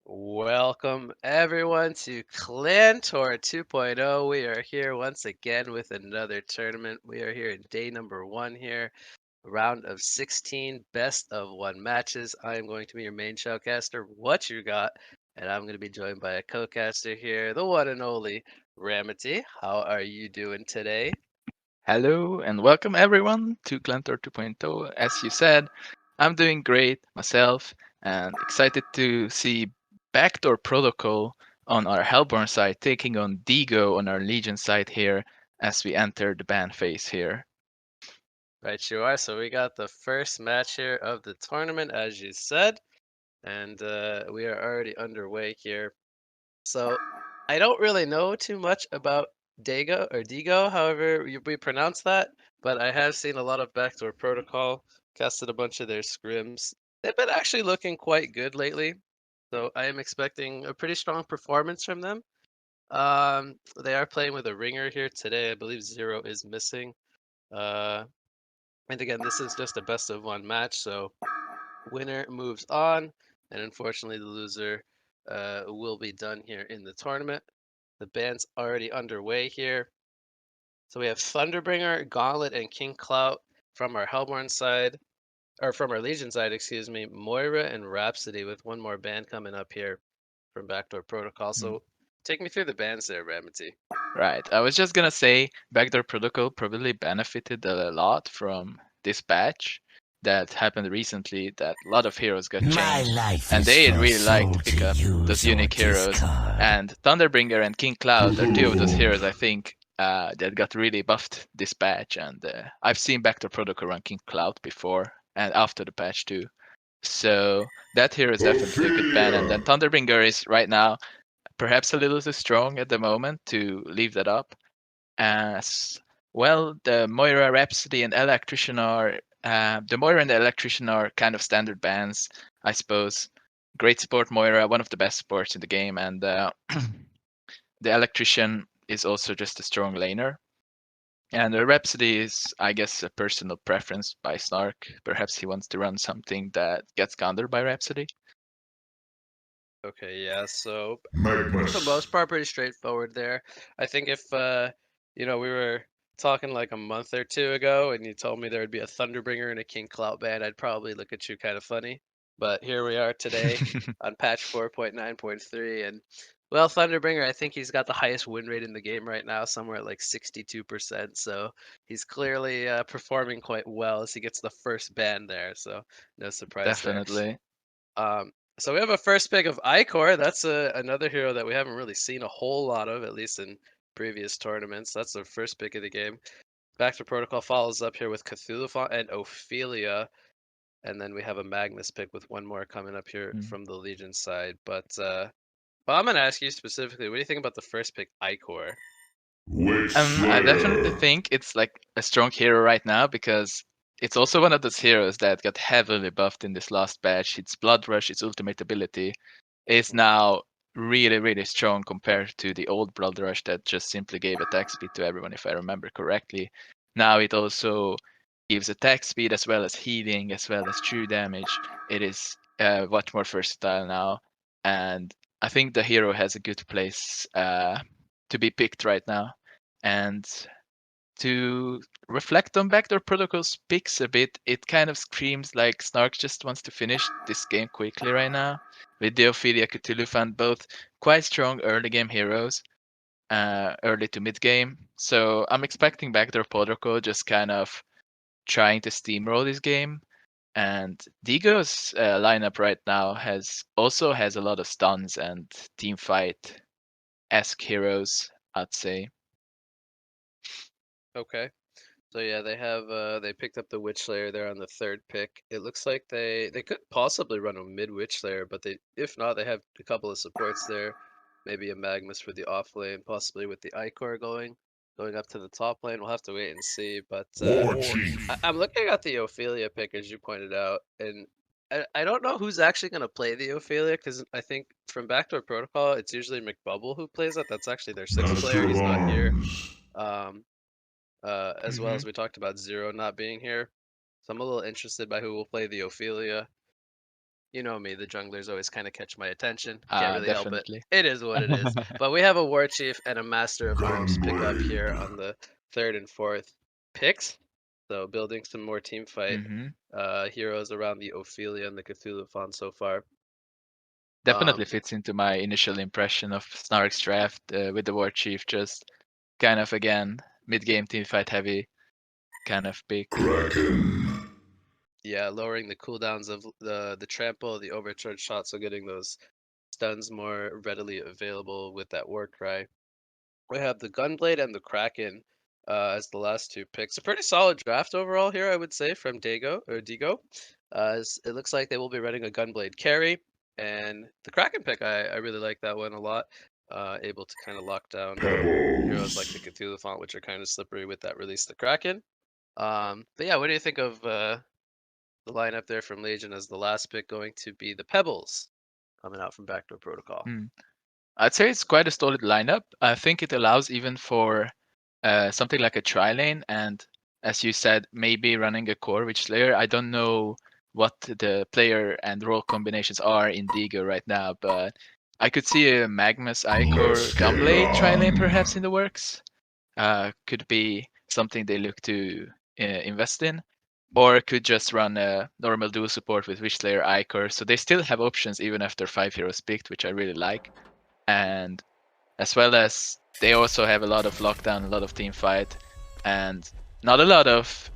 Welcome everyone to ClanTour 2.0. We are here once again with another tournament. We are here in day number 1 here, round of 16 best of 1 matches. I am going to be your main showcaster, What You Got, and I'm going to be joined by a co-caster here, the one and only Ramaty. How are you doing today? Hello and welcome everyone to ClanTour 2.0. As you said, I'm doing great myself and excited to see BackDoor Protocol on our Hellborn side taking on DeGO on our Legion side here as we enter the ban phase here. Right, you are. So we got the first match here of the tournament, as you said, and we are already underway here. So I don't really know too much about DeGO or DeGO, however we pronounce that, but I have seen a lot of Backdoor Protocol, casted a bunch of their scrims. They've been actually looking quite good lately, so I am expecting a pretty strong performance from them. They are playing with a ringer here today. I believe Zero is missing. And again, this is just a best of 1 match, so winner moves on, and unfortunately the loser will be done here in the tournament. The band's already underway here. So we have Thunderbringer, Gauntlet, and King Clout from our Hellborn side, or from our Legion side, excuse me, Moira and Rhapsody with one more band coming up here from Backdoor Protocol. So take me through the bands there, Ramity. Right, I was just gonna say Backdoor Protocol probably benefited a lot from this patch that happened recently that a lot of heroes got changed and they really like to pick up those unique heroes, and Thunderbringer and King Cloud are two of those heroes I think that got really buffed this patch, and I've seen Backdoor Protocol run King Cloud before and after the patch too, so that hero is definitely a good ban. And then Thunderbringer is right now perhaps a little too strong at the moment to leave that up. As well, the Moira, Rhapsody, and Electrician are the Moira and the Electrician are kind of standard bans, I suppose. Great support Moira, one of the best supports in the game, and the Electrician is also just a strong laner. And the Rhapsody is, I guess, a personal preference by Snark. Perhaps he wants to run something that gets countered by Rhapsody. Okay, yeah, so for the most part, pretty straightforward there. I think if, we were talking like a month or 2 ago and you told me there would be a Thunderbringer and a King Clout ban, I'd probably look at you kind of funny. But here we are today on patch 4.9.3, and well, Thunderbringer, I think he's got the highest win rate in the game right now, somewhere at like 62%. So he's clearly performing quite well as he gets the first ban there. So no surprise there. Definitely. So we have a first pick of Icor. That's another hero that we haven't really seen a whole lot of, at least in previous tournaments. That's the first pick of the game. Backdoor Protocol follows up here with Cthulhu and Ophelia. And then we have a Magnus pick with one more coming up here from the Legion side. But I'm going to ask you specifically, what do you think about the first pick, Icor? I definitely think it's like a strong hero right now because it's also one of those heroes that got heavily buffed in this last patch. Its Blood Rush, its ultimate ability, is now really, really strong compared to the old Blood Rush that just simply gave attack speed to everyone, if I remember correctly. Now it also gives attack speed as well as healing, as well as true damage. It is much more versatile now, and I think the hero has a good place to be picked right now. And to reflect on Backdoor Protocol's picks a bit, it kind of screams like Snark just wants to finish this game quickly right now, with the Ophelia Cthulhu fan both quite strong early game heroes, early to mid game. So I'm expecting Backdoor Protocol just kind of trying to steamroll this game. And DeGo's lineup right now has a lot of stuns and team fight-esque heroes, I'd say. Okay. So yeah, they picked up the Witch Slayer there on the 3rd pick. It looks like they could possibly run a mid Witch Slayer, but if not, they have a couple of supports there. Maybe a Magnus for the off lane, possibly with the Icor going up to the top lane. We'll have to wait and see. But I'm looking at the Ophelia pick as you pointed out, and I don't know who's actually going to play the Ophelia because I think from Backdoor Protocol, it's usually MCbubble who plays it. That's actually their 6th player. He's not here. As well as we talked about Zero not being here. So I'm a little interested by who will play the Ophelia. You know me, the junglers always kind of catch my attention. Can't really help it. Definitely. It is what it is. But we have a War Chief and a Master of Arms pick up here on the 3rd and 4th picks. So building some more team fight heroes around the Ophelia and the Cthulhu font so far. Definitely fits into my initial impression of Snark's draft with the War Chief, just kind of again mid-game team fight heavy kind of pick. Yeah, lowering the cooldowns of the trample, the overcharge shot, so getting those stuns more readily available with that war cry. We have the Gunblade and the Kraken as the last 2 picks. A pretty solid draft overall here, I would say, from DeGO. It looks like they will be running a Gunblade carry, and the Kraken pick, I really like that one a lot. Able to kind of lock down heroes like the Cthulhu font, which are kind of slippery with that release the Kraken. But yeah, what do you think of the lineup there from Legion as the last pick going to be the Pebbles coming out from Backdoor Protocol? I'd say it's quite a solid lineup. I think it allows even for something like a tri-lane, and as you said, maybe running a core witch slayer. I don't know what the player and role combinations are in DeGO right now, but I could see a Magnus Icor Gunblade tri-lane perhaps in the works. Could be something they look to invest in, or could just run a normal dual support with Witch Slayer Icor. So they still have options even after 5 heroes picked, which I really like. And as well as they also have a lot of lockdown, a lot of team fight, and not a lot of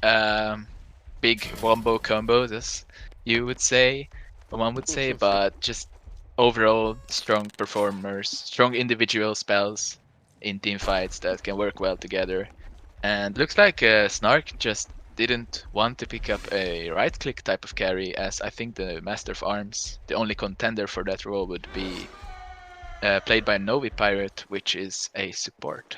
big wombo combos, as you would say, or one would say, but just overall strong performers, strong individual spells in team fights that can work well together. And looks like Snark just didn't want to pick up a right-click type of carry, as I think the Master of Arms, the only contender for that role, would be played by novypirat, which is a support.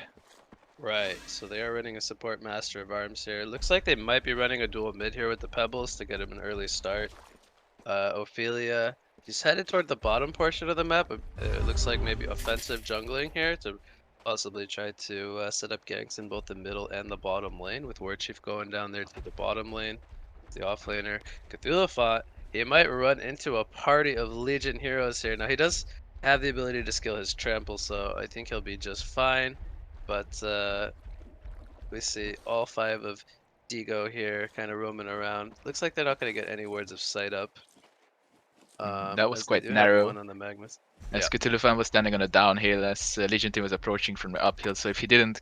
Right, so they are running a support Master of Arms here. Looks like they might be running a dual mid here with the Pebbles to get him an early start. Ophelia, he's headed toward the bottom portion of the map. It looks like maybe offensive jungling here to possibly try to set up ganks in both the middle and the bottom lane, with War Chief going down there to the bottom lane. The offlaner, Cthulhu fought. He might run into a party of Legion heroes here. Now he does have the ability to skill his trample, so I think he'll be just fine. But we see all 5 of DeGO here kind of roaming around. Looks like they're not going to get any words of sight up. That was quite do narrow. one on the Magnus. As Cthulhu was standing on a downhill as Legion team was approaching from the uphill, so if he didn't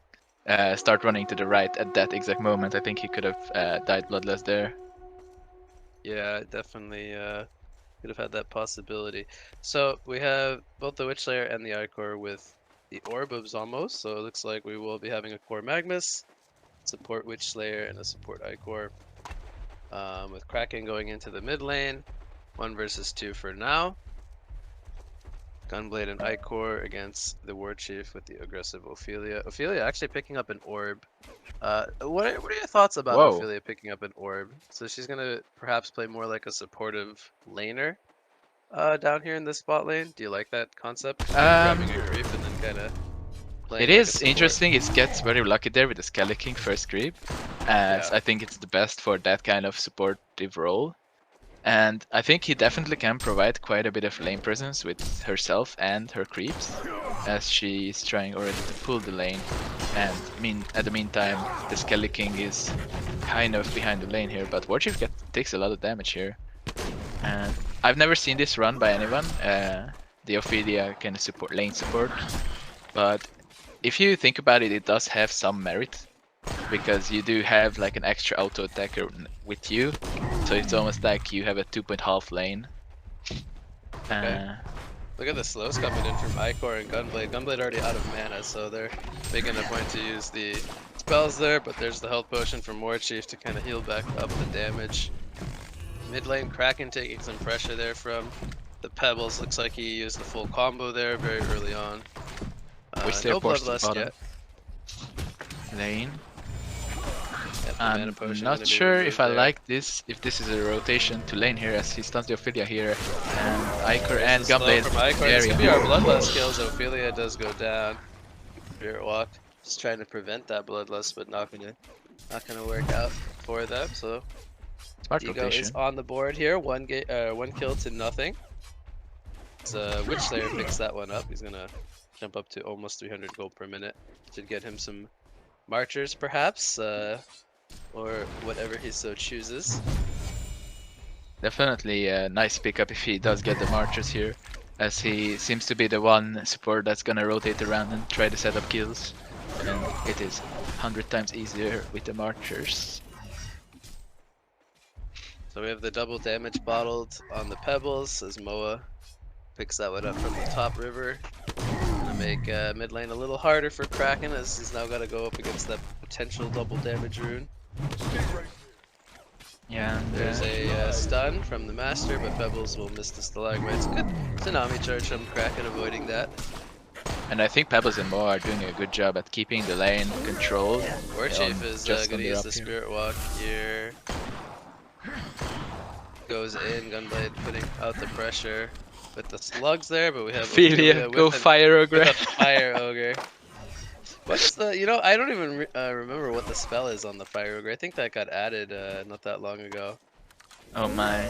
start running to the right at that exact moment, I think he could have died bloodless there. Yeah, definitely could have had that possibility. So we have both the Witch Slayer and the Icor with the Orb of Zamos, so it looks like we will be having a core Magnus, support Witch Slayer, and a support Icor. With Kraken going into the mid lane, 1 versus 2 for now. Gunblade and Icor against the War Chief with the aggressive Ophelia. Ophelia actually picking up an orb. What are your thoughts about Ophelia picking up an orb? So she's gonna perhaps play more like a supportive laner down here in this spot lane. Do you like that concept? Grabbing a creep and then kind of playing. It is interesting. It gets very lucky there with the Skelly King first creep, as I think it's the best for that kind of supportive role. And I think he definitely can provide quite a bit of lane presence with herself and her creeps, as she is trying already to pull the lane. And at the meantime, the Skelly King is kind of behind the lane here, but War Chief takes a lot of damage here. And I've never seen this run by anyone. The Ophelia can support lane support, but if you think about it, it does have some merit, because you do have like an extra auto attacker with you, so it's almost like you have a 2-point half lane. Okay. Look at the slows coming in from Icor and Gunblade. Gunblade already out of mana, so they're making a point to use the spells there, but there's the health potion from War Chief to kind of heal back up the damage. Mid lane, Kraken taking some pressure there from the Pebbles. Looks like he used the full combo there very early on. No bloodlust yet. Lane. I'm not sure if I like this, if this is a rotation to lane here, as he stuns the Ophelia here, and Icor and Gunblade. This could be our bloodlust kills. Ophelia does go down. Spirit Walk, just trying to prevent that bloodlust, but not gonna work out for them. So Smart DeGO rotation. is on the board here. One kill to nothing. Witch Slayer picks that one up. He's gonna jump up to almost 300 gold per minute. Should get him some marchers, perhaps, or whatever he so chooses. Definitely a nice pickup if he does get the marchers here, as he seems to be the one support that's gonna rotate around and try to set up kills. And it is 100 times easier with the marchers. So we have the double damage bottled on the pebbles as Moa picks that one up from the top river. Gonna make mid lane a little harder for Kraken as he's now got to go up against that potential double damage rune. Yeah, and, There's a stun from the master, but Pebbles will miss the stalagmites. Good tsunami charge from Kraken, avoiding that. and I think Pebbles and Moa are doing a good job at keeping the lane controlled. Warchief is going to use the Spirit Walk here. Goes in, Gunblade putting out the pressure with the slugs there, but we have Ophelia, go Fire Ogre. Fire Ogre. What's the, you know, I don't even remember what the spell is on the Fire Ogre. I think that got added not that long ago. Oh my,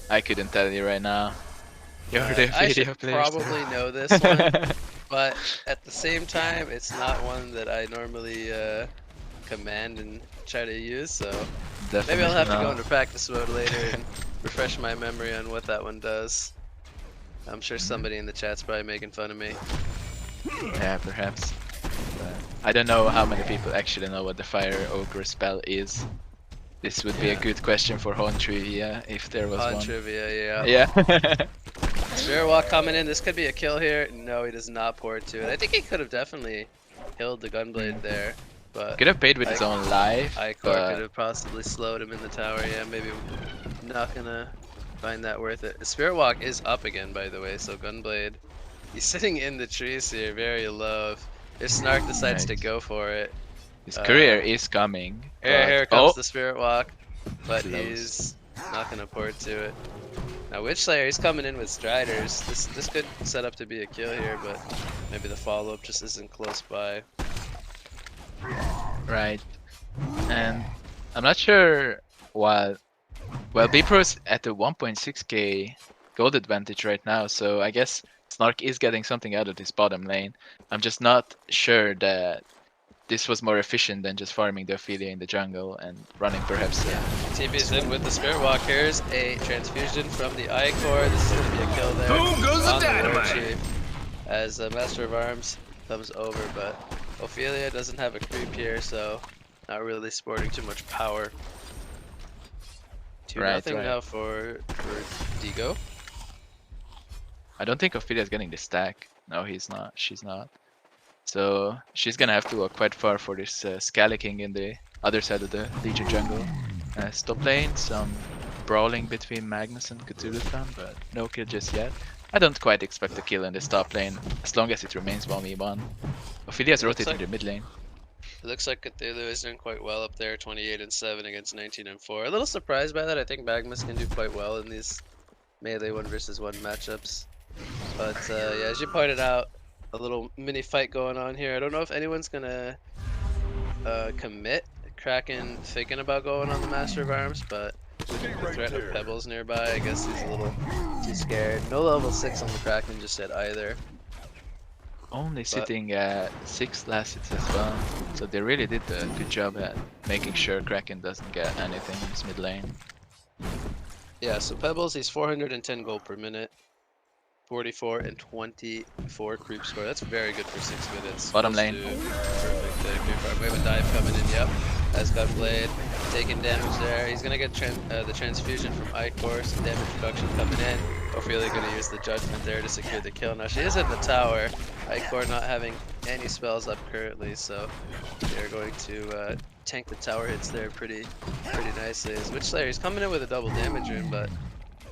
I couldn't tell you right now. You're the I video should players. probably know this one, but at the same time, it's not one that I normally command and try to use, so Definitely maybe I'll have to not. go into practice mode later and refresh my memory on what that one does. I'm sure somebody in the chat's probably making fun of me. Yeah, perhaps. But I don't know how many people actually know what the Fire Ogre spell is. This would be a good question for Hon Trivia if there was On one. trivia, yeah. Yeah. Spirit Walk coming in. This could be a kill here. No, he does not pour to it. I think he could have definitely killed the Gunblade there, but Could have paid with his own life. Icor but could have possibly slowed him in the tower. Yeah, maybe not gonna find that worth it. Spirit Walk is up again, by the way, so Gunblade, he's sitting in the trees here, very low. If Snark decides to Nice. go for it, his career is coming. here but- comes oh, the Spirit Walk, but Close. he's not gonna port to it. Now Witch Slayer, he's coming in with Striders. This could set up to be a kill here, but maybe the follow-up just isn't close by. right. And I'm not sure what. Well, Bpro's at the 1.6k gold advantage right now, so I guess Snark is getting something out of this bottom lane. I'm just not sure that this was more efficient than just farming the Ophelia in the jungle and running perhaps. TP's in with the Spirit Walk. Here's a transfusion from the Icor. This is going to be a kill there. Boom goes the on dynamite! Warchief as Master of Arms comes over, but Ophelia doesn't have a creep here, so not really sporting too much power. 2-0 now for DeGO. I don't think Ophelia's getting the stack. No, he's not. She's not. So she's gonna have to walk quite far for this Scalicking in the other side of the Legion jungle. Top lane, some brawling between Magnus and Cthulhu, but no kill just yet. I don't quite expect a kill in this top lane, as long as it remains 1v1. Ophelia's rotating the mid lane. It looks like Cthulhu is doing quite well up there, 28-7 against 19-4. A little surprised by that. I think Magnus can do quite well in these melee 1v1 matchups. But yeah, as you pointed out, a little mini fight going on here. I don't know if anyone's gonna commit. Kraken thinking about going on the Master of Arms, but with the threat of Pebbles nearby, I guess he's a little too scared. No level 6 on the Kraken just yet either. Only sitting at 6 last hits as well, so they really did a good job at making sure Kraken doesn't get anything in his mid lane. Yeah, so Pebbles, he's 410 gold per minute. 44 and 24 creep score. That's very good for 6 minutes. Bottom lane. Perfect creep farm. We have a dive coming in, yep. As Gunblade taking damage there. He's gonna get the transfusion from Icor. Some damage reduction coming in. Ophelia gonna use the judgment there to secure the kill. Now she is in the tower. Icor not having any spells up currently, so they're going to tank the tower hits there pretty nicely. As Witch Slayer, he's coming in with a double damage rune, but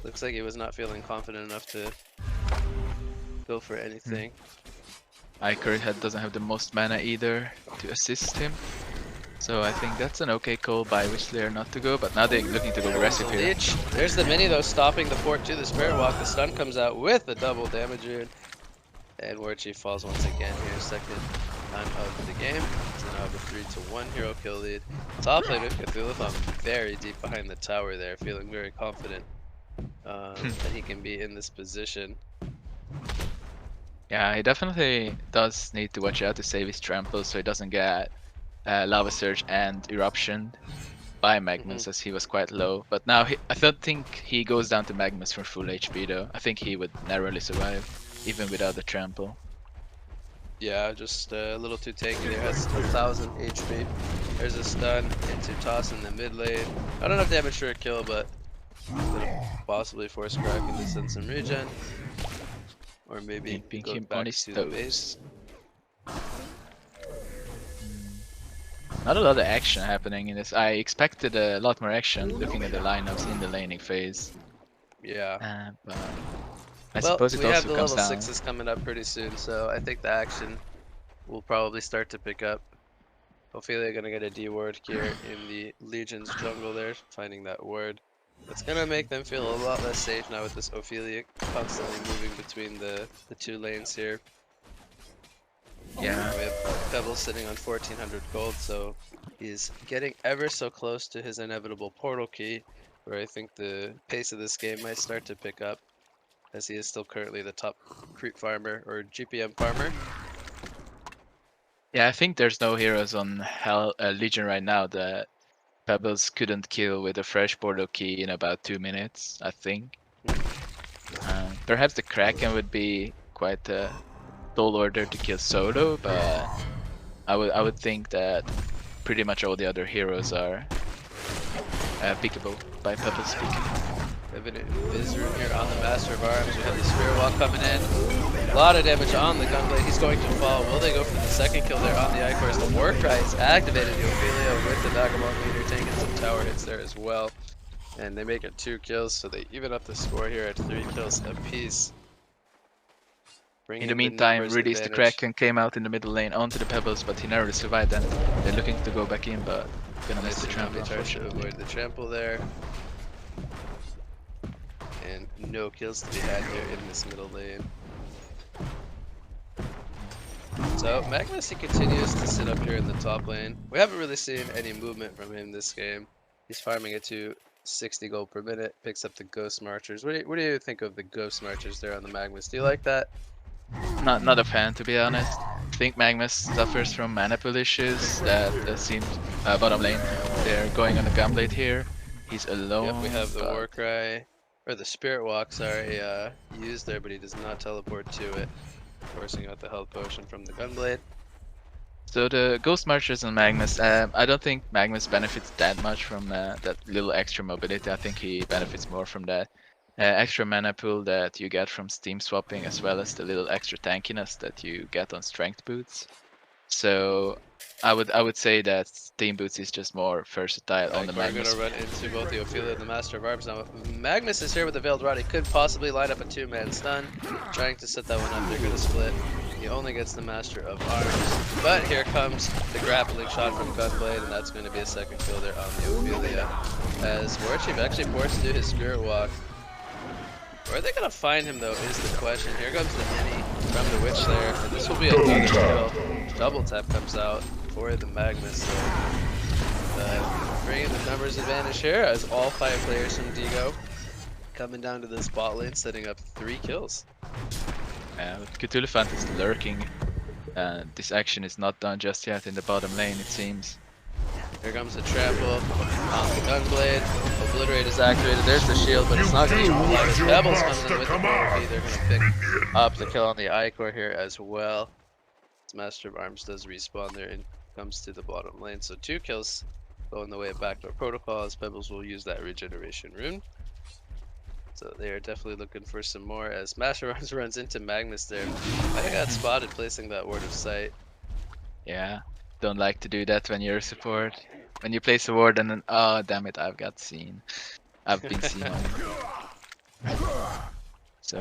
looks like he was not feeling confident enough to go for anything. Icor doesn't have the most mana either to assist him. So I think that's an okay call by Witch Slayer not to go, but now they're looking to go aggressive here. There's the mini though, stopping the port to the Spirit Walk. The stun comes out with a double damage rune. And Warchief falls once again here, second time of the game. So now have a 3-1 hero kill lead. Top lane with Cthulhu very deep behind the tower there, feeling very confident that he can be in this position. Yeah, he definitely does need to watch out to save his trample so he doesn't get Lava Surge and Eruption by Magnus as he was quite low. But now I don't think he goes down to Magnus for full HP though. I think he would narrowly survive even without the trample. Yeah, just a little too tanky there. Has 1,000 HP. There's a stun into toss in the mid lane. Not enough damage for a kill, but possibly force Kraken to send some regen. Or maybe go him back on his to the base. Not a lot of action happening in this. I expected a lot more action looking at the lineups in the laning phase. Yeah. But I suppose it we also have the comes level down. 6s coming up pretty soon, so I think the action will probably start to pick up. Ophelia gonna get a D ward here in the Legion's jungle there, finding that ward. It's gonna make them feel a lot less safe now with this Ophelia constantly moving between the two lanes here. Yeah. We have Pebble sitting on 1400 gold, so he's getting ever so close to his inevitable portal key, where I think the pace of this game might start to pick up, as he is still currently the top creep farmer or GPM farmer. Yeah, I think there's no heroes on Legion right now that Pebbles couldn't kill with a fresh portal key in about 2 minutes, I think. Perhaps the Kraken would be quite a tall order to kill solo, but I would think that pretty much all the other heroes are pickable by Pebbles speaking. We have an Invis rune here on the Master of Arms. We have the Spirit Walk coming in. A lot of damage on the Gunblade. He's going to fall. Will they go for the second kill there on the Ichor? As the Warcry is activated. The Ophelia with the Vagabond leader taking some tower hits there as well. And they make it 2 kills, so they even up the score here at 3 kills apiece. In the meantime, Release the Kraken came out in the middle lane onto the Pebbles, but he narrowly survived and they're looking to go back in, but gonna miss the trample. Tries to avoid the trample there. And no kills to be had here in this middle lane. So Magnus, he continues to sit up here in the top lane. We haven't really seen any movement from him this game. He's farming it to 60 gold per minute, picks up the Ghost Marchers. What do you think of the Ghost Marchers there on the Magnus? Do you like that? Not a fan, to be honest. I think Magnus suffers from mana pool issues that seems bottom lane. They're going on the Gunblade here. He's alone. Yep, we have the Warcry, or the Spirit Walk, sorry, used there, but he does not teleport to it, forcing out the health potion from the Gunblade. So the Ghost Marchers and Magnus, I don't think Magnus benefits that much from that little extra mobility. I think he benefits more from that extra mana pool that you get from steam swapping, as well as the little extra tankiness that you get on strength boots. So I would say that steam boots is just more versatile on the Magnus. We're gonna run into both the Ophelia and the Master of Arms now. Magnus is here with the Veiled Rod. He could possibly line up a 2-man stun, trying to set that one up. They're gonna split. He only gets the Master of Arms, but here comes the grappling shot from Gunblade, and that's going to be a second kill there on the Ophelia. As Warchief actually forced to do his Spirit Walk. Where are they going to find him, though, is the question. Here comes the Mini from the Witch there, and this will be another kill. Double tap comes out for the Magnus. So, bringing the numbers advantage here, as all 5 players from DeGO coming down to this bot lane, setting up 3 kills. Cthulhu is lurking. This action is not done just yet in the bottom lane, it seems. Here comes the trample on the Gunblade. Obliterate is activated. There's the shield, but it's not going to utilize. Pebbles comes in with the penalty. They're going to pick up the kill on the Ichor here as well. This Master of Arms does respawn there and comes to the bottom lane. So 2 kills going the way of Backdoor Protocol, as Pebbles will use that regeneration rune. So they are definitely looking for some more, as Master of Arms runs into Magnus there. I got spotted placing that Ward of Sight. Yeah, don't like to do that when you're a support. When you place a ward and then, oh damn it, I've got seen. I've been seen. So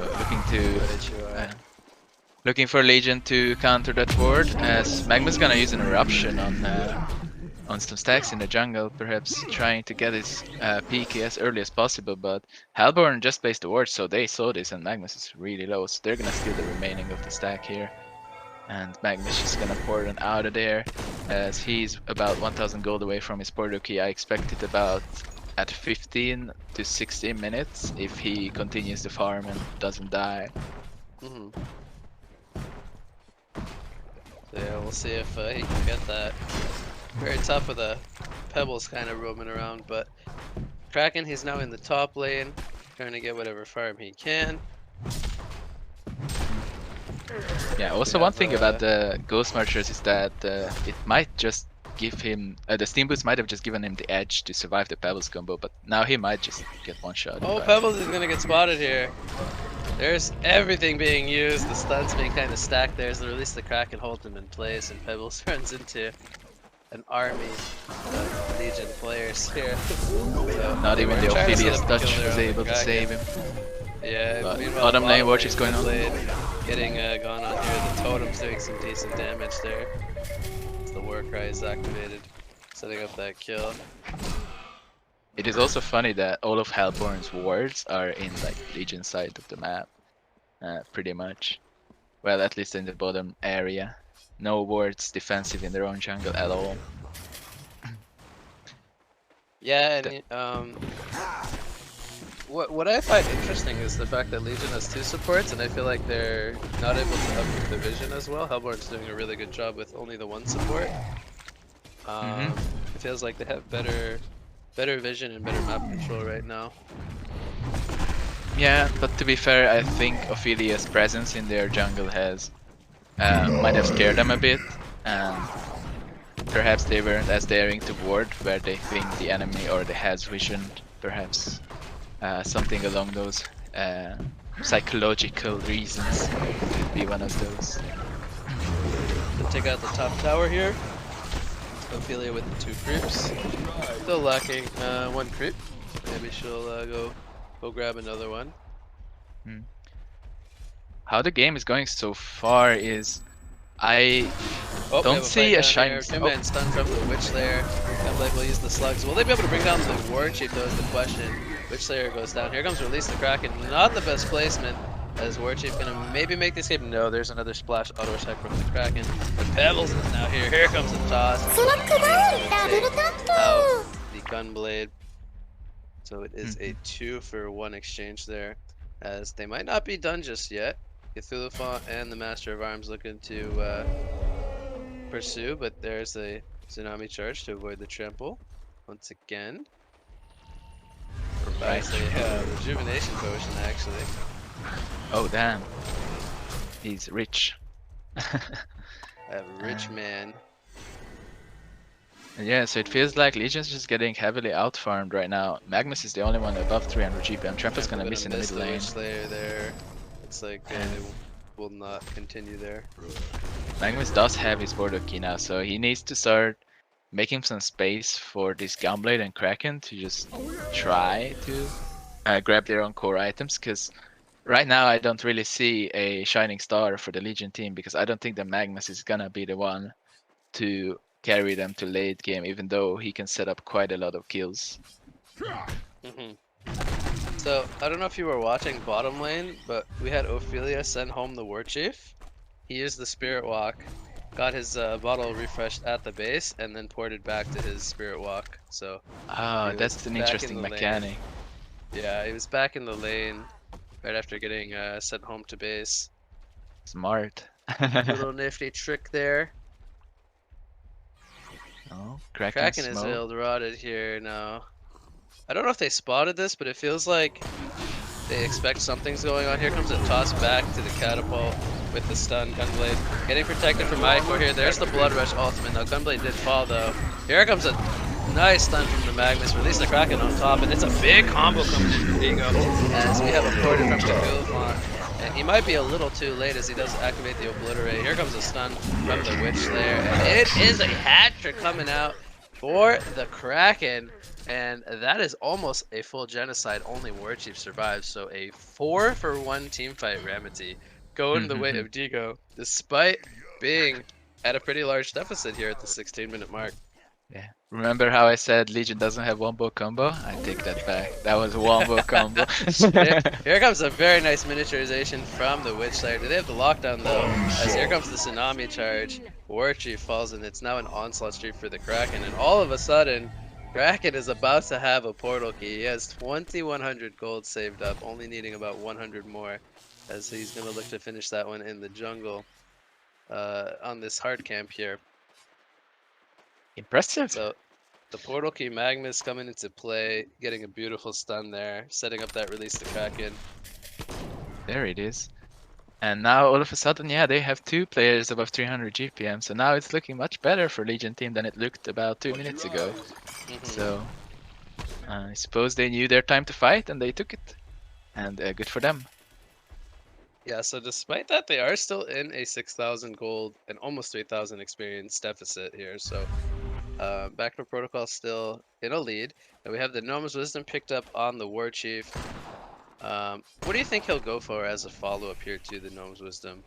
looking for Legion to counter that ward, as Magnus gonna use an eruption on some stacks in the jungle, perhaps trying to get his peak as early as possible, but Halborn just placed the ward, so they saw this, and Magnus is really low, so they're gonna steal the remaining of the stack here. And Magnus is gonna pour it out of there, as he's about 1000 gold away from his portal key. I expect it about at 15 to 16 minutes if he continues to farm and doesn't die. So yeah, we'll see if he can get that. Very tough with the pebbles kind of roaming around, but Kraken, he's now in the top lane, trying to get whatever farm he can. Yeah, also one thing about the Ghost Marchers is that it might just give him, the Steam Boots might have just given him the edge to survive the Pebbles combo, but now he might just get one shot. Oh, Pebbles is gonna get spotted here. There's everything being used, the stuns being kind of stacked there, so release the Kraken, hold them in place, and Pebbles runs into an army of Legion players here. So not even the Ophelia's touch was able to save him. Yeah, but meanwhile, bottom lane watch is going on. Getting gone on here, the totem's doing some decent damage there. As the war cry is activated, setting up that kill. It is also funny that all of Hellborn's wards are in like Legion side of the map, pretty much. Well, at least in the bottom area. No wards defensive in their own jungle at all. Yeah, and what I find interesting is the fact that Legion has 2 supports, and I feel like they're not able to up the vision as well. Hellborn's doing a really good job with only the 1 support. It feels like they have better vision and better map control right now. Yeah, but to be fair, I think Ophelia's presence in their jungle has might have scared them a bit, and perhaps they weren't as daring to ward where they think the enemy or the has visioned, perhaps. Something along those psychological reasons could be one of those. We'll take out the top tower here. Ophelia with the 2 creeps. Still lacking 1 creep. Maybe she'll go grab another one. How the game is going so far is I don't see a shining star. And stun from the Witch Slayer. Gunblade will use the slugs. Will they be able to bring down the War Chief though is the question. Witch Slayer goes down. Here comes Release the Kraken. Not the best placement. As War Chief gonna maybe make the escape. No, there's another splash auto attack from the Kraken. But Pebbles is now here. Here comes the toss. Out the Gunblade. So it is a 2-for-1 exchange there. As they might not be done just yet. Cthulhu and the Master of Arms looking to pursue, but there's a Tsunami charge to avoid the trample. Once again. Right. A rejuvenation potion actually. Oh damn. He's rich. A rich man. Yeah, so it feels like Legion's just getting heavily out-farmed right now. Magnus is the only one above 300 GP, and Trample's gonna miss in the mid lane. Slayer there. It's like they will not continue there. Magnus does have his border key now, so he needs to start making some space for this Gunblade and Kraken to just try to grab their own core items, because right now I don't really see a shining star for the Legion team, because I don't think that Magnus is gonna be the one to carry them to late game, even though he can set up quite a lot of kills. So, I don't know if you were watching bottom lane, but we had Ophelia send home the War Chief. He used the Spirit Walk, got his bottle refreshed at the base, and then ported back to his Spirit Walk. So, that's an interesting mechanic. Yeah, he was back in the lane right after getting sent home to base. Smart. Little nifty trick there. Oh, Kraken is rotted here now. I don't know if they spotted this, but it feels like they expect something's going on. Here comes a toss back to the catapult with the stun Gunblade. Getting protected from Icor here. There's the Blood Rush ultimate. Now Gunblade did fall though. Here comes a nice stun from the Magnus. Release the Kraken on top, and it's a big combo coming in from DeGO. As we have a ported from Cthulhu. And he might be a little too late as he does activate the Obliterate. Here comes a stun from the Witch Slayer. And it is a hat-trick coming out for the Kraken. And that is almost a full genocide. Only War Chief survives. So a 4-for-1 teamfight Ramaty going the way of DeGO, despite being at a pretty large deficit here at the 16-minute mark. Yeah. Remember how I said Legion doesn't have wombo combo? I take that back. That was a wombo combo. Here comes a very nice miniaturization from the Witch Slayer. Do they have the lockdown though? As here comes the tsunami charge. War Chief falls and it's now an onslaught streak for the Kraken. And all of a sudden, Kraken is about to have a portal key. He has 2,100 gold saved up, only needing about 100 more. As he's going to look to finish that one in the jungle on this hard camp here. Impressive. So the portal key Magma's coming into play, getting a beautiful stun there, setting up that release the Kraken. There it is. And now all of a sudden, yeah, they have 2 players above 300 GPM. So now it's looking much better for Legion team than it looked about 2 minutes ago. So I suppose they knew their time to fight and they took it. And good for them. Yeah, so despite that, they are still in a 6,000 gold and almost 3,000 experience deficit here. So BackDoor Protocol still in a lead. And we have the Gnome's Wisdom picked up on the War Chief. What do you think he'll go for as a follow-up here to the Gnome's Wisdom?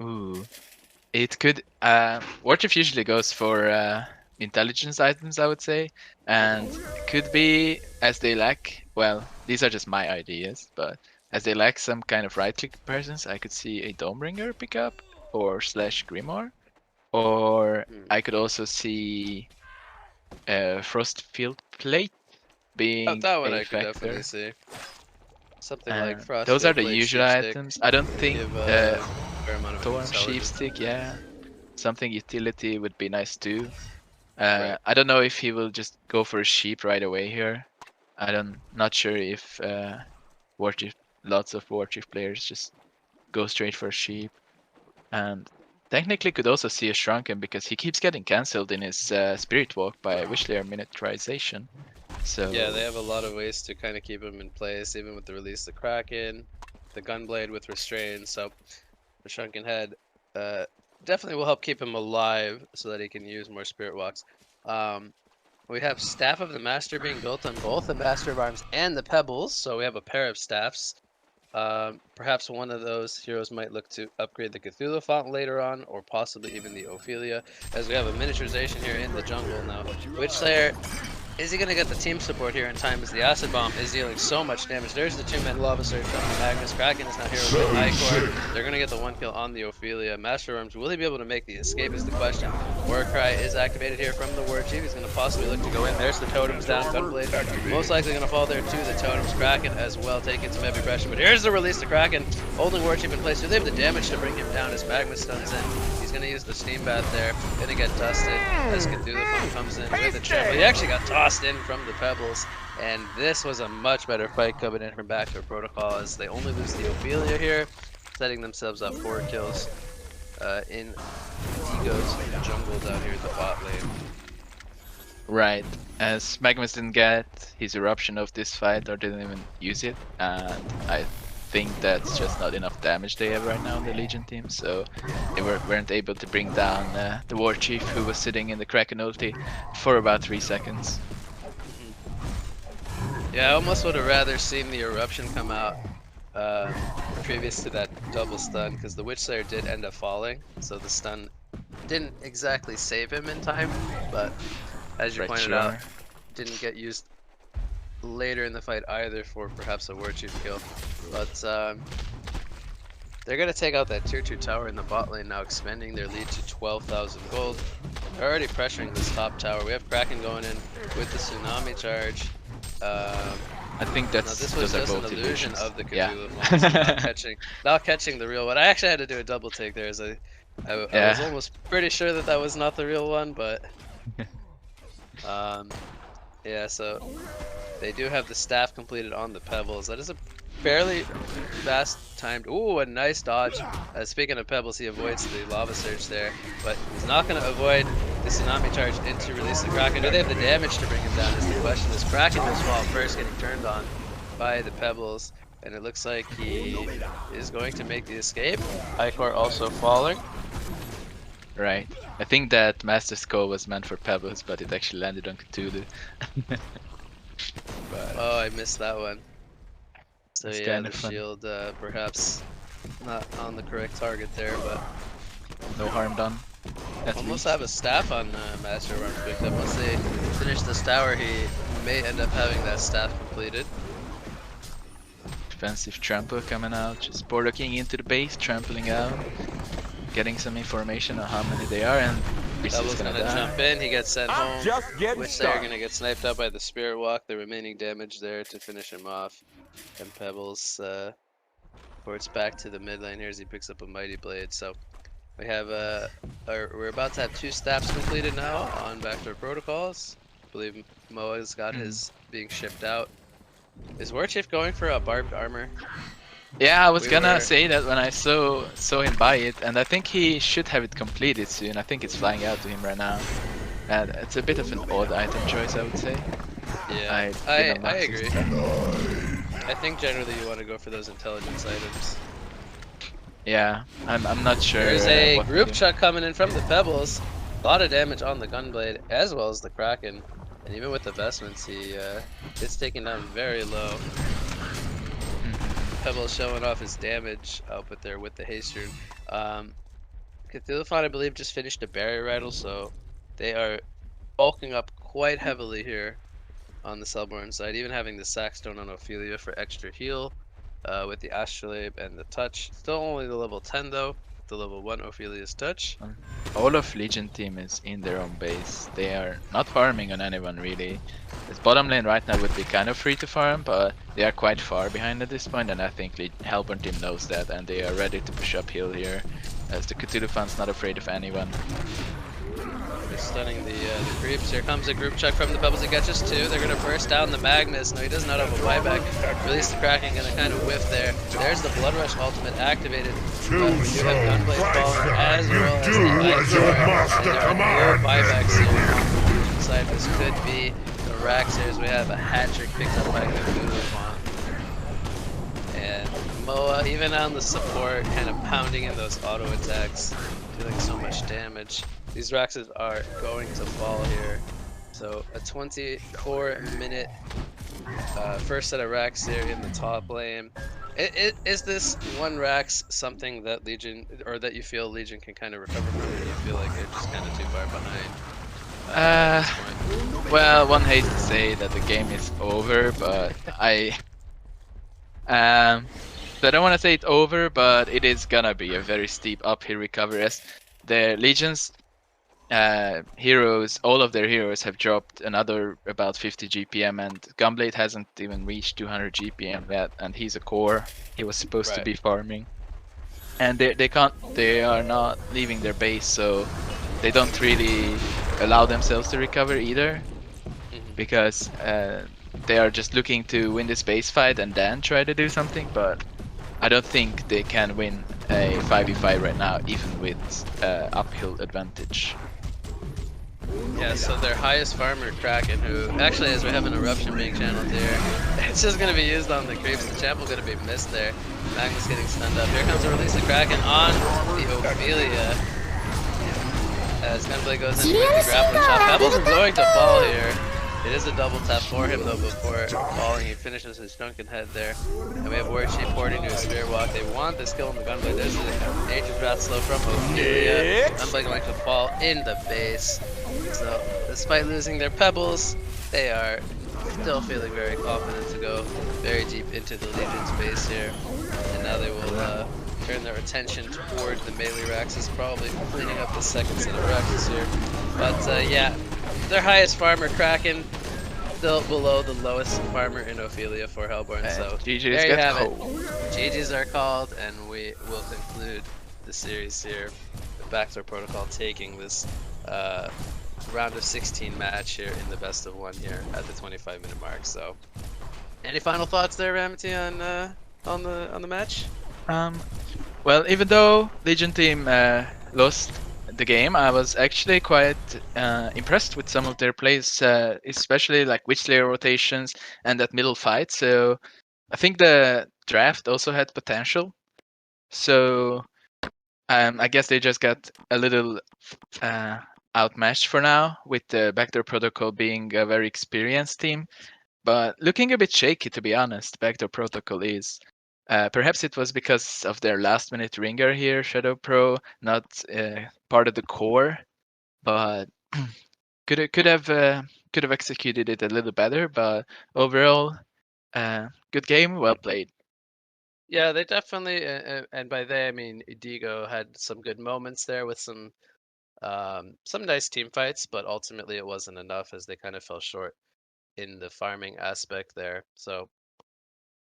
Ooh. It could... War Chief usually goes for intelligence items, I would say. And it could be, as they lack... Well, these are just my ideas, but... As they lack some kind of right-click presence, I could see a Domebringer pick up, or slash Grimoire. Or I could also see Frostfield Plate being that one a I could factor. definitely see. Something like Frostfield those are the Plate, usual items. I don't think Thorn Sheepstick, yeah. Something utility would be nice too. Right. I don't know if he will just go for a sheep right away here. Not sure if lots of War Chief players just go straight for a sheep. And technically could also see a Shrunken because he keeps getting cancelled in his Spirit Walk by Wishslayer miniaturization. So yeah, they have a lot of ways to kind of keep him in place, even with the release the Kraken, the Gunblade with restrain. So the Shrunken Head definitely will help keep him alive so that he can use more Spirit Walks. We have Staff of the Master being built on both the Master of Arms and the Pebbles, so we have a pair of staffs. Perhaps one of those heroes might look to upgrade the Cthulhu font later on, or possibly even the Ophelia, as we have a miniaturization here in the jungle now. Witchslayer, is he going to get the team support here in time as the Acid Bomb is dealing so much damage? There's the 2-man Lava Surge from the Magnus. Kraken is now here with Icor. They're going to get the 1 kill on the Ophelia. Master Arms, will he be able to make the escape is the question. Warcry is activated here from the War Chief. He's going to possibly look to go in. There's the Totems down. Gunblade most likely going to fall there to the Totems. Kraken as well, taking some heavy pressure. But here's the release to Kraken. Holding War Chief in place. Do they have the damage to bring him down as Magnus stuns in? He's going to use the Steam Bath there. Going to get dusted as Cthulhu comes in with a trample. He actually got tossed in from the Pebbles, and this was a much better fight coming in from BackDoor Protocol as they only lose the Ophelia here, setting themselves up 4 kills in DeGo's jungle down here at the bot lane. Right, as Magnus didn't get his eruption of this fight or didn't even use it, and I think that's just not enough damage they have right now on the Legion team, so they weren't able to bring down the War Chief who was sitting in the Kraken ulti for about 3 seconds. Yeah, I almost would have rather seen the eruption come out previous to that double stun, because the Witchslayer did end up falling, so the stun didn't exactly save him in time, but as you pointed out, didn't get used later in the fight either for perhaps a War Chief kill. But they're going to take out that tier 2 tower in the bot lane now, expanding their lead to 12,000 gold. They're already pressuring this top tower. We have Kraken going in with the tsunami charge. I think that's this was just an illusion of the Cthulhu monster, not catching the real one. I actually had to do a double take there, as I was almost pretty sure that was not the real one, but yeah. So they do have the staff completed on the Pebbles. That is a fairly fast timed. Ooh, a nice dodge. Speaking of Pebbles, he avoids the Lava Surge there, but he's not going to avoid the Tsunami Charge in to release the Kraken. Do they have the damage to bring him down is the question. This Kraken does fall first, getting turned on by the Pebbles, and it looks like he is going to make the escape. Icor also falling. Right. I think that Master Skull was meant for Pebbles, but it actually landed on Cthulhu. Oh, I missed that one. So it's yeah, the shield perhaps not on the correct target there, but no harm done. Almost have a staff on Master Run picked up. Once they finish this tower, he may end up having that staff completed. Defensive trample coming out, just looking into the base, trampling out, getting some information on how many they are, and Bubble's gonna jump in, he gets sent home, which they're gonna get sniped out by the Spirit Walk, the remaining damage there to finish him off. And Pebbles ports back to the mid lane here as he picks up a Mighty Blade. So we have we're about to have 2 staffs completed now on BackDoor Protocols. I believe Moa's got his being shipped out. Is Warchief going for a barbed armor? Yeah, I was gonna say that when I saw him buy it, and I think he should have it completed soon. I think it's flying out to him right now. And it's a bit of an odd item choice, I would say. Yeah, I agree. I think generally you want to go for those intelligence items. Yeah, I'm not sure. There's a group chuck coming in from the Pebbles. A lot of damage on the Gunblade as well as the Kraken. And even with the vestments, he gets taken down very low. Pebbles showing off his damage output there with the haste rune. Cthulhuphon, I believe, just finished a barrier rattle, so they are bulking up quite heavily here on the Selborne side, even having the Sackstone on Ophelia for extra heal with the Astrolabe and the Touch. Still only the level 10 though, the level 1 Ophelia's Touch. All of Legion team is in their own base. They are not farming on anyone really. This bottom lane right now would be kind of free to farm, but they are quite far behind at this point, and I think Hellborn team knows that, and they are ready to push uphill here, as the Cthulhuphon's not afraid of anyone. They're stunning the creeps. Here comes a group check from the Pebbles. He catches 2. They're gonna burst down the Magnus. No, he does not have a buyback. Release the Kraken, gonna kind of whiff there. There's the Blood Rush ultimate activated. We do have Gunblade falling as well as the Ice. And there are no buybacks here. Inside this could be the Raxers. We have a hat trick picked up by Cthulhuphon. And Moa, even on the support, kind of pounding in those auto attacks, dealing so much damage. These Raxes are going to fall here. So a 24-minute first set of Rax here in the top lane. Is this one Rax something that Legion, or that you feel Legion can kind of recover from, or do you feel like they're just kind of too far behind? Well, one hates to say that the game is over, but I don't want to say it's over, but it is gonna be a very steep uphill recovery as the Legion's heroes, all of their heroes have dropped another about 50 GPM, and Gunblade hasn't even reached 200 GPM yet, and he's a core. He was supposed to be farming, and they are not leaving their base, so they don't really allow themselves to recover either, because they are just looking to win this base fight and then try to do something. But I don't think they can win a 5v5 right now, even with uphill advantage. Yeah, so their highest farmer, Kraken, who actually, as we have an eruption being channeled here, it's just going to be used on the creeps. The champ will going to be missed there. Magnus getting stunned up. Here comes a release of Kraken on the Ophelia. As Gunblade goes in with the grappling shot. Pebbles are going to fall here. It is a double tap for him though before falling. He finishes his drunken head there. And we have Warchief porting to a Spirit Walk. They want this kill on the Gunblade. There's the Nature's Wrath slow from Ophelia. Gunblade going to fall in the base. So despite losing their Pebbles, they are still feeling very confident to go very deep into the Legion's base here. And now they will turn their attention toward the melee Raxes, probably cleaning up the second set of Raxes here. But yeah, their highest farmer, Kraken, still below the lowest farmer in Ophelia for Hellborn. So GG's there you have it. GG's are called, and we will conclude the series here. The BackDoor Protocol taking this round of 16 match here in the best of 1 here at the 25-minute mark. So, any final thoughts there, Ramaty, on the match? Well, even though Legion team lost the game, I was actually quite impressed with some of their plays, especially like Witch Slayer rotations and that middle fight. So I think the draft also had potential. So I guess they just got a little outmatched for now, with the BackDoor Protocol being a very experienced team. But looking a bit shaky, to be honest. BackDoor Protocol is. Perhaps it was because of their last-minute ringer here, Shadow Pro, not part of the core, but could have executed it a little better. But overall, good game, well played. Yeah, they definitely, and by they I mean DeGO had some good moments there with some nice team fights, but ultimately it wasn't enough as they kind of fell short in the farming aspect there. So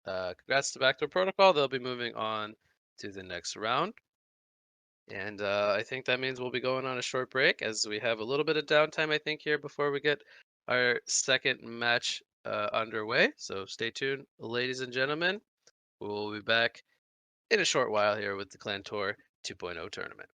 congrats to BackDoor Protocol. They'll be moving on to the next round. And I think that means we'll be going on a short break as we have a little bit of downtime, I think, here before we get our second match underway. So stay tuned, ladies and gentlemen. We'll be back in a short while here with the ClanTour 2.0 tournament.